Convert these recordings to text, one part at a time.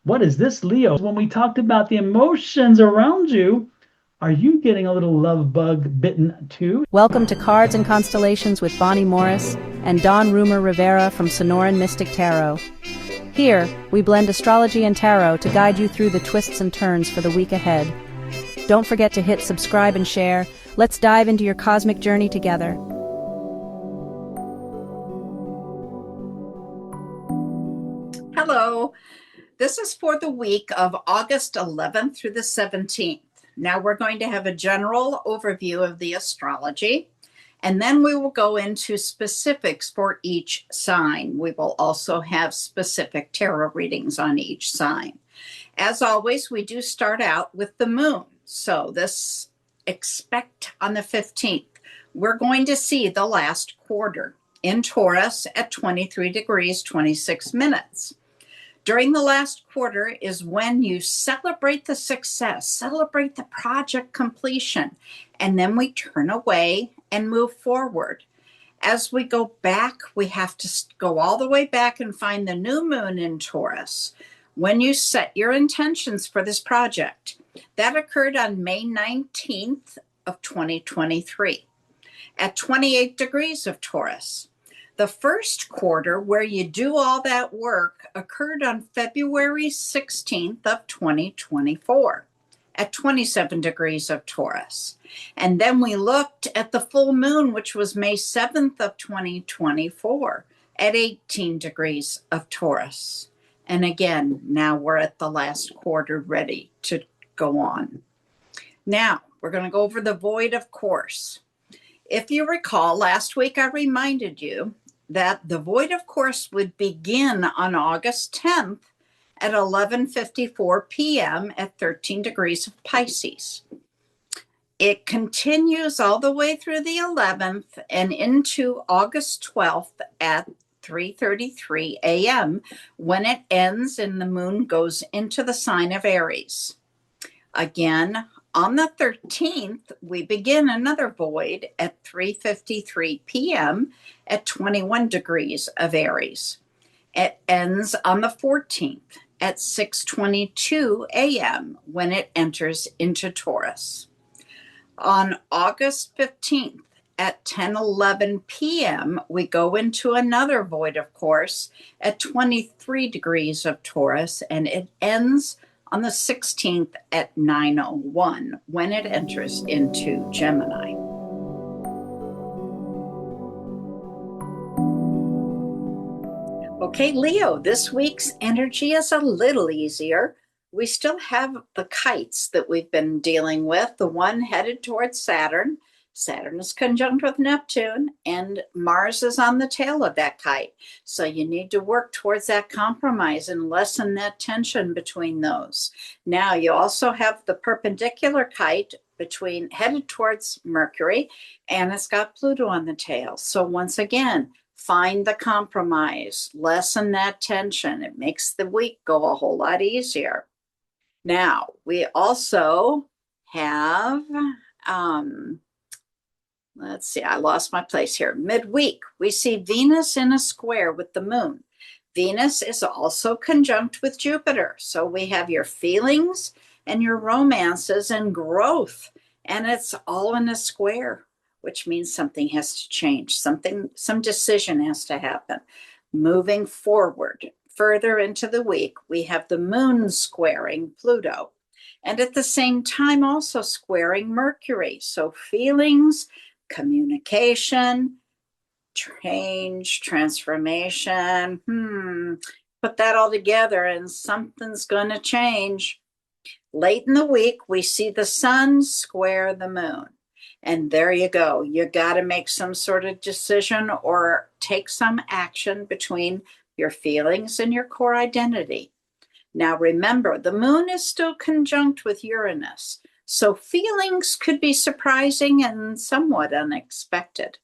What is this, Leo? When we talked about the emotions around you, are you getting a little love bug bitten too? Welcome to Cards and Constellations with Bonnie Morris and Don Rumor Rivera from Sonoran Mystic Tarot. Here, we blend astrology and tarot to guide you through the twists and turns for the week ahead. Don't forget to hit subscribe and share. Let's dive into your cosmic journey together. Hello, this is for the week of August 11th through the 17th. Now we're going to have a general overview of the astrology, and then we will go into specifics for each sign. We will also have specific tarot readings on each sign. As always, we do start out with the moon. So expect on the 15th, we're going to see the last quarter in Taurus at 23 degrees, 26 minutes. During the last quarter is when you celebrate the success, celebrate the project completion, and then we turn away and move forward. As we go back, we have to go all the way back and find the new moon in Taurus. When you set your intentions for this project, that occurred on May 19th of 2023 at 28 degrees of Taurus. The first quarter where you do all that work occurred on February 16th of 2024 at 27 degrees of Taurus. And then we looked at the full moon, which was May 7th of 2024 at 18 degrees of Taurus. And again, now we're at the last quarter ready to go on. Now we're going to go over the void, of course. If you recall, last week I reminded you that the void, of course, would begin on August 10th at 11:54 p.m. at 13 degrees of Pisces. It continues all the way through the 11th and into August 12th at 3:33 a.m. when it ends and the moon goes into the sign of Aries. Again, on the 13th, we begin another void at 3:53 p.m. at 21 degrees of Aries. It ends on the 14th at 6:22 a.m. when it enters into Taurus. On August 15th at 10:11 p.m., we go into another void, of course, at 23 degrees of Taurus, and it ends on the 16th at 9:01 when it enters into Gemini. Okay, Leo, this week's energy is a little easier. We still have the kites that we've been dealing with, the one headed towards Saturn. Saturn is conjunct with Neptune, and Mars is on the tail of that kite. So you need to work towards that compromise and lessen that tension between those. Now, you also have the perpendicular kite headed towards Mercury, and it's got Pluto on the tail. So once again, find the compromise, lessen that tension. It makes the week go a whole lot easier. Now, we also have, let's see, I lost my place here. Midweek, we see Venus in a square with the moon. Venus is also conjunct with Jupiter. So we have your feelings and your romances and growth, and it's all in a square, which means something has to change. Some decision has to happen. Moving forward, further into the week, we have the moon squaring Pluto, and at the same time also squaring Mercury. So feelings, communication, change, transformation. Put that all together and something's going to change. Late in the week, we see the sun square the moon. And there you go. You got to make some sort of decision or take some action between your feelings and your core identity. Now, remember, the moon is still conjunct with Uranus, so feelings could be surprising and somewhat unexpected.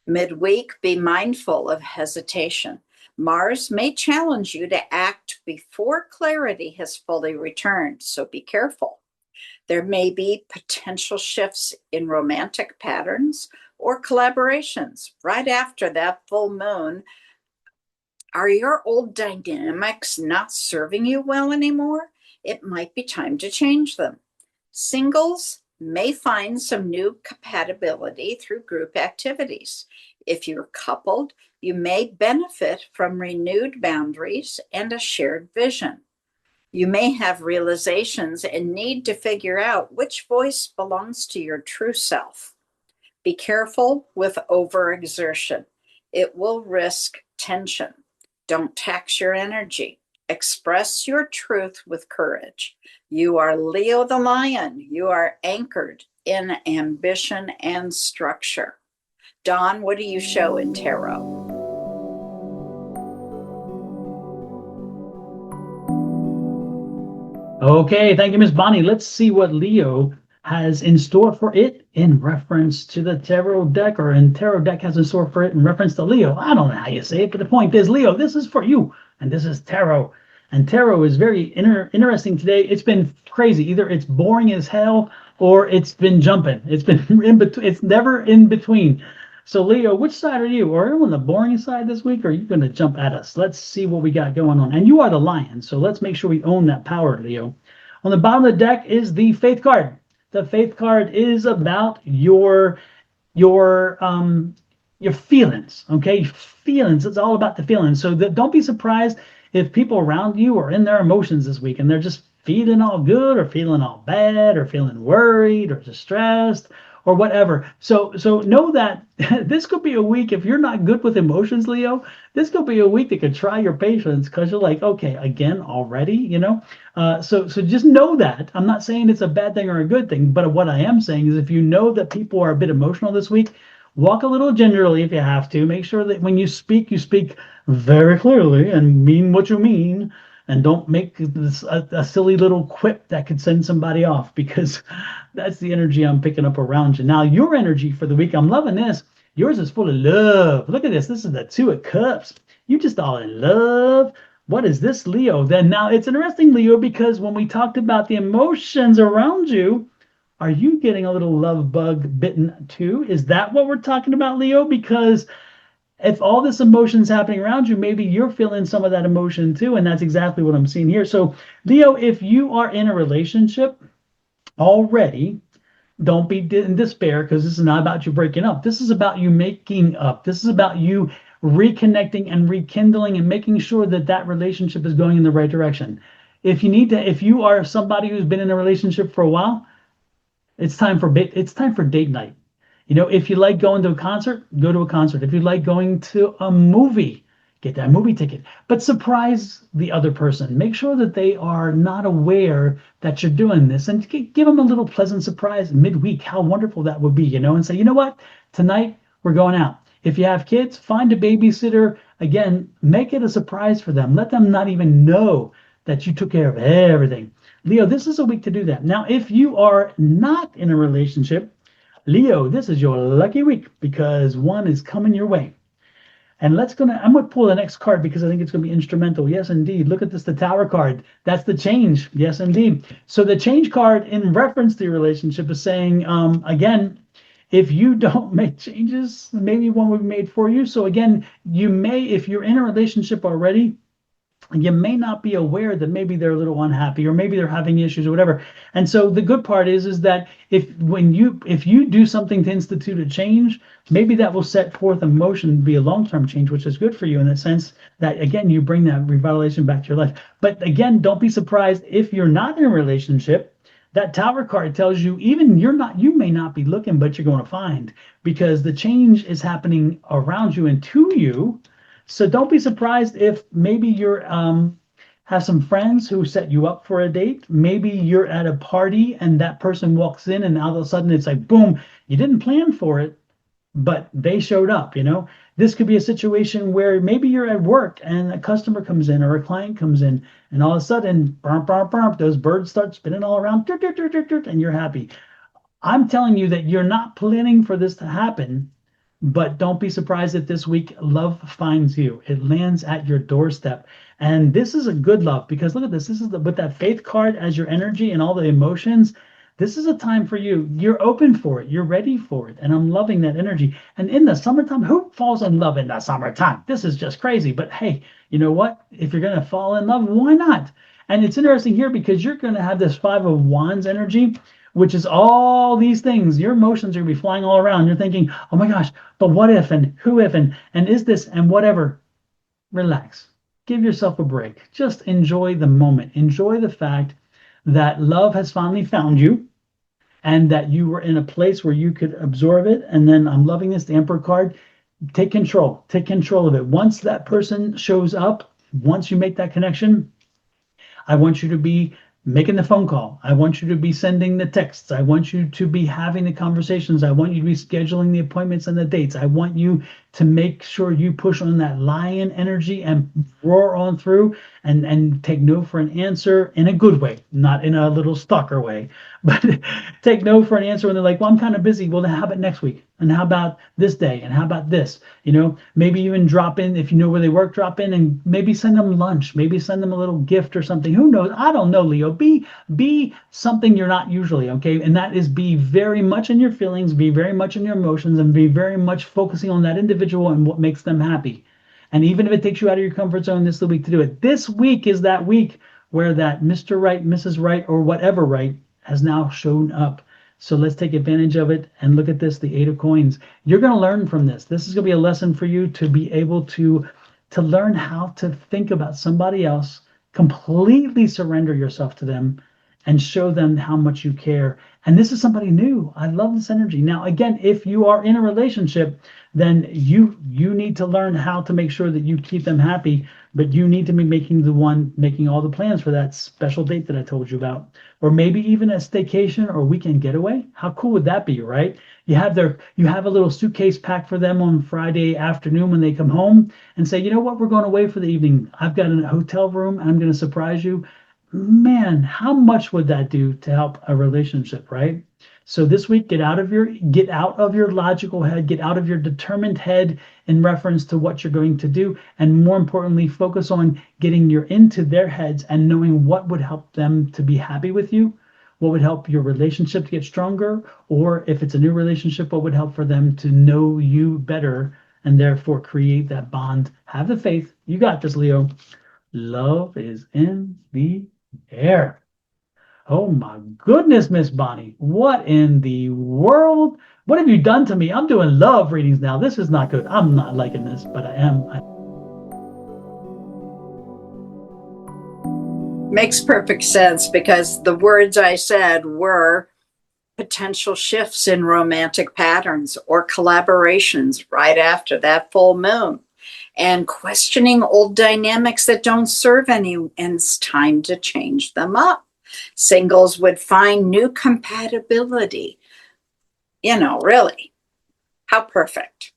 Midweek, be mindful of hesitation. Mars may challenge you to act before clarity has fully returned, so be careful. There may be potential shifts in romantic patterns or collaborations right after that full moon Are your old dynamics not serving you well anymore? It might be time to change them. Singles may find some new compatibility through group activities. If you're coupled, you may benefit from renewed boundaries and a shared vision. You may have realizations and need to figure out which voice belongs to your true self. Be careful with overexertion. It will risk tension. Don't tax your energy. Express your truth with courage. You are Leo the lion. You are anchored in ambition and structure. Dawn, what do you show in tarot? Okay, thank you, Miss Bonnie. Let's see what Leo has in store for it in reference to the tarot deck, or in tarot deck has in store for it in reference to Leo. I don't know how you say it, but the point is, Leo, this is for you, and this is tarot. And tarot is very interesting today. It's been crazy. Either it's boring as hell or it's been jumping. It's been in between. It's never in between. So, Leo, which side are you? Are you on the boring side this week, or are you going to jump at us? Let's see what we got going on. And you are the lion, so let's make sure we own that power, Leo. On the bottom of the deck is the Faith card. The Faith card is about your your feelings, okay? Feelings. It's all about the feelings. So don't be surprised if people around you are in their emotions this week and they're just feeling all good or feeling all bad or feeling worried or distressed or whatever. So know that this could be a week, if you're not good with emotions, Leo, this could be a week that could try your patience, because you're like, okay, again already, so just know that. I'm not saying it's a bad thing or a good thing, but what I am saying is, if you know that people are a bit emotional this week, walk a little gingerly if you have to. Make sure that when you speak very clearly and mean what you mean, and don't make this a silly little quip that could send somebody off, because that's the energy I'm picking up around you. Now, your energy for the week, I'm loving this. Yours is full of love. Look at this. This is the Two of Cups. You just all in love. What is this, Leo? Then now it's interesting, Leo, because when we talked about the emotions around you, are you getting a little love bug bitten too? Is that what we're talking about, Leo? Because if all this emotion's happening around you, maybe you're feeling some of that emotion too. And that's exactly what I'm seeing here. So, Leo, if you are in a relationship already, don't be in despair, because this is not about you breaking up. This is about you making up. This is about you reconnecting and rekindling and making sure that that relationship is going in the right direction. If you are somebody who's been in a relationship for a while, it's time for date night. If you like going to a concert, go to a concert. If you like going to a movie, get that movie ticket. But surprise the other person. Make sure that they are not aware that you're doing this, and give them a little pleasant surprise midweek. How wonderful that would be, and say, you know what? Tonight we're going out. If you have kids, find a babysitter. Again, make it a surprise for them. Let them not even know that you took care of everything. Leo, this is a week to do that. Now, if you are not in a relationship, Leo, this is your lucky week, because one is coming your way. And I'm gonna pull the next card, because I think it's gonna be instrumental. Yes, indeed. Look at this, the Tower card. That's the change. Yes, indeed. So the change card in reference to your relationship is saying, again, if you don't make changes, maybe one will be made for you. So again, if you're in a relationship already, you may not be aware that maybe they're a little unhappy, or maybe they're having issues or whatever. And so the good part is that if you do something to institute a change, maybe that will set forth a motion to be a long-term change, which is good for you, in the sense that, again, you bring that revitalization back to your life. But again, don't be surprised if you're not in a relationship. That Tower card tells you, even you may not be looking, but you're going to find, because the change is happening around you and to you. So don't be surprised if maybe you're have some friends who set you up for a date. Maybe you're at a party and that person walks in, and all of a sudden it's like, boom, you didn't plan for it, but they showed up. This could be a situation where maybe you're at work and a customer comes in or a client comes in, and all of a sudden, bump, bump, bump, those birds start spinning all around, and you're happy. I'm telling you that you're not planning for this to happen. But don't be surprised if this week love finds you. It lands at your doorstep. And this is a good love, because look at this. This is with that Faith card as your energy and all the emotions. This is a time for you. You're open for it. You're ready for it. And I'm loving that energy. And in the summertime, who falls in love in the summertime? This is just crazy. But hey, you know what? If you're going to fall in love, why not? And it's interesting here because you're going to have this Five of Wands energy, which is all these things. Your emotions are going to be flying all around. You're thinking, oh my gosh, but what if and who if and is this and whatever. Relax. Give yourself a break. Just enjoy the moment. Enjoy the fact that love has finally found you and that you were in a place where you could absorb it. And then I'm loving this, the Emperor card. Take control. Take control of it. Once that person shows up, once you make that connection, I want you to be making the phone call. I want you to be sending the texts. I want you to be having the conversations. I want you to be scheduling the appointments and the dates. I want you to make sure you push on that lion energy and roar on through and take no for an answer in a good way, not in a little stalker way, but take no for an answer when they're like, well, I'm kind of busy. Well, then how about next week? And how about this day? And how about this? Maybe even drop in, if you know where they work, drop in and maybe send them lunch, maybe send them a little gift or something. Who knows? I don't know, Leo. Be something you're not usually, okay? And that is be very much in your feelings, be very much in your emotions, and be very much focusing on that individual and what makes them happy. And even if it takes you out of your comfort zone this week to do it, this week is that week where that Mr. Right, Mrs. Right, or whatever right has now shown up. So let's take advantage of it and look at this, the Eight of Coins. You're going to learn from this. This is going to be a lesson for you to be able to learn how to think about somebody else, completely surrender yourself to them, and show them how much you care. And this is somebody new. I love this energy. Now, again, if you are in a relationship, then you need to learn how to make sure that you keep them happy, but you need to be making all the plans for that special date that I told you about. Or maybe even a staycation or weekend getaway. How cool would that be, right? You have a little suitcase packed for them on Friday afternoon when they come home and say, you know what, we're going away for the evening. I've got a hotel room and I'm going to surprise you. Man, how much would that do to help a relationship, right? So this week, get out of your logical head, get out of your determined head in reference to what you're going to do, and more importantly, focus on getting into their heads and knowing what would help them to be happy with you, what would help your relationship to get stronger, or if it's a new relationship, what would help for them to know you better and therefore create that bond. Have the faith. You got this, Leo. Love is in the air. Oh my goodness, Miss Bonnie. What in the world? What have you done to me? I'm doing love readings now. This is not good. I'm not liking this, but I am. Makes perfect sense because the words I said were potential shifts in romantic patterns or collaborations right after that full moon, and questioning old dynamics that don't serve any, and it's time to change them up. Singles would find new compatibility. Really, how perfect.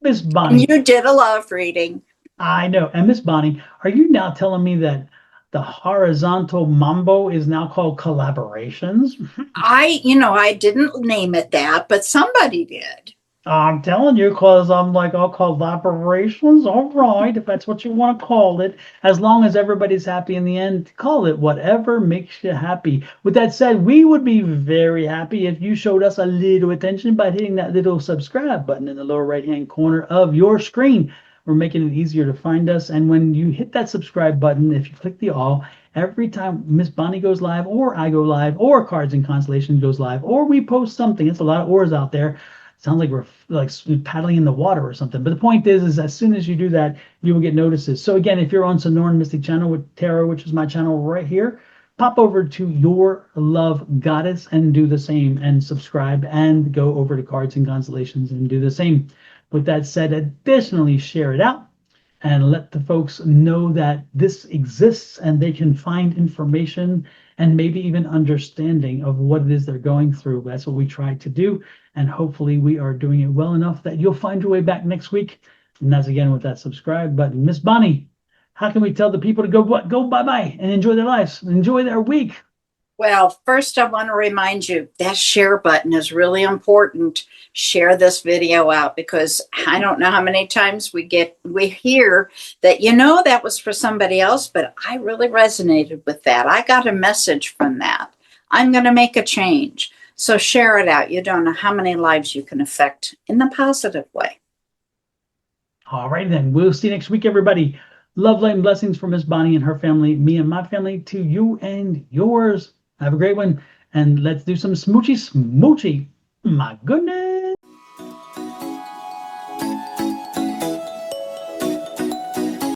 Miss And Bonnie, you did a love reading. I know. And Miss Bonnie, are you now telling me that the horizontal mambo is now called collaborations? I didn't name it that, but somebody did. I'm telling you, because I'm like, oh, collaborations, all right, if that's what you want to call it, as long as everybody's happy in the end, call it whatever makes you happy. With that said, we would be very happy if you showed us a little attention by hitting that little subscribe button in the lower right-hand corner of your screen. We're making it easier to find us. And when you hit that subscribe button, if you click the all, every time Miss Bonnie goes live, or I go live, or Cards and Constellation goes live, or we post something, it's a lot of oars out there. Sounds like we're like paddling in the water or something. But the point is as soon as you do that, you will get notices. So again, if you're on Sonoran Mystic Channel with Tarot, which is my channel right here, pop over to Your Love Goddess and do the same, and subscribe, and go over to Cards and Constellations and do the same. With that said, additionally, share it out and let the folks know that this exists and they can find information and maybe even understanding of what it is they're going through. That's what we try to do. And hopefully we are doing it well enough that you'll find your way back next week. And that's again with that subscribe button. Miss Bonnie, how can we tell the people to go bye-bye and enjoy their lives, enjoy their week? Well, first I want to remind you that share button is really important. Share this video out, because I don't know how many times we hear that, that was for somebody else, but I really resonated with that. I got a message from that. I'm going to make a change. So share it out. You don't know how many lives you can affect in the positive way. All right, then. We'll see you next week, everybody. Love, light, and blessings from Miss Bonnie and her family, me and my family, to you and yours. Have a great one. And let's do some smoochy smoochy. My goodness.